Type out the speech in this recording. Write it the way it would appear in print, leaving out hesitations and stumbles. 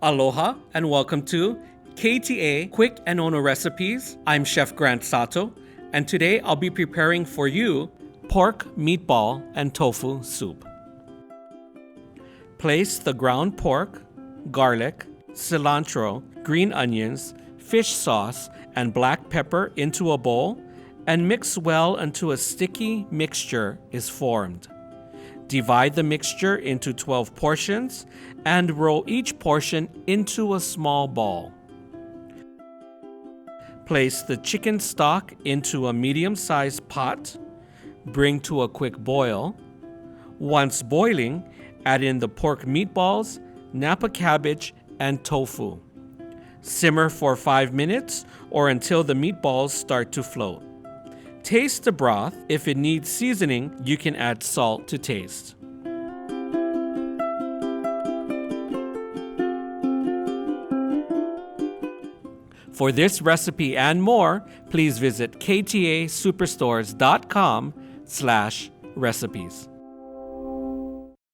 Aloha and welcome to KTA Quick and Ono Recipes. I'm Chef Grant Sato, and today I'll be preparing for you pork, meatball, and tofu soup. Place the ground pork, garlic, cilantro, green onions, fish sauce, and black pepper into a bowl and mix well until a sticky mixture is formed. Divide the mixture into 12 portions and roll each portion into a small ball. Place the chicken stock into a medium-sized pot. Bring to a quick boil. Once boiling, add in the pork meatballs, napa cabbage, and tofu. Simmer for 5 minutes or until the meatballs start to float. Taste the broth. If it needs seasoning, you can add salt to taste. For this recipe and more, please visit ktasuperstores.com/recipes.